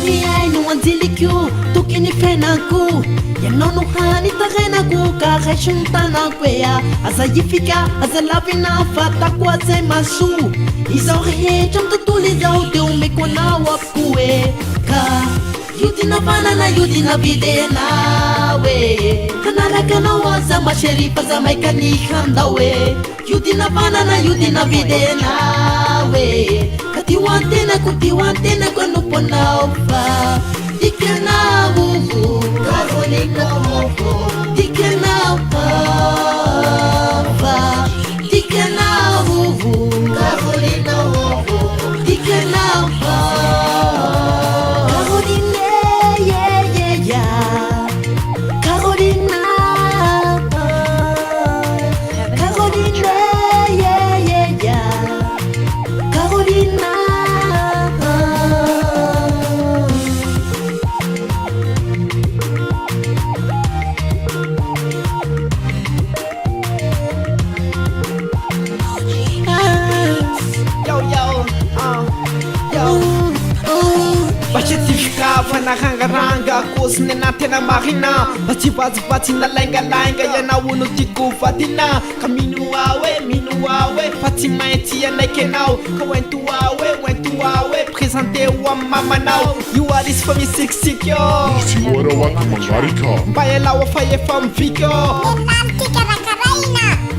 hiaino anjiliko tokony fiainako ianao no hanitarenako ka raisiny tanako ea aza ifika aza lavina fatako azay maso izao rehetra amin'ny tontolo izao de omeko anao avoko e ka io dina vanana io dina videnao e kanaraka anao aza mashery fa za maikanika andao e io dina vanana io dina videnao e ka tio antenako anompo anao fa dikanao Carolinao dikanao fa dikanao Carolinao dikanao Caroline Carolina Caroline Carolina Bachetifika fanarangaranga koziny anatena marina batsivatsivatsy nalaingalainga ianao no tiako vadina ka mino awe fa tsy maintsy anaiky anao ka oento awe présente ho amin'ny mamanao io arisy fa misikisiky ô Senhora Wakamangarika mba ialao fa efa mivika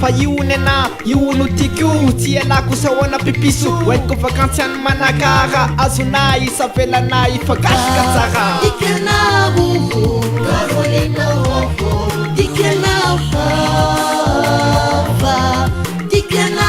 fa io nena io no tiako tsy ialako sahoana pipiso oentiko vakantsy any manakara azona isavelana ifagasika tsara dikanao Carolinao dikanao fa dikanao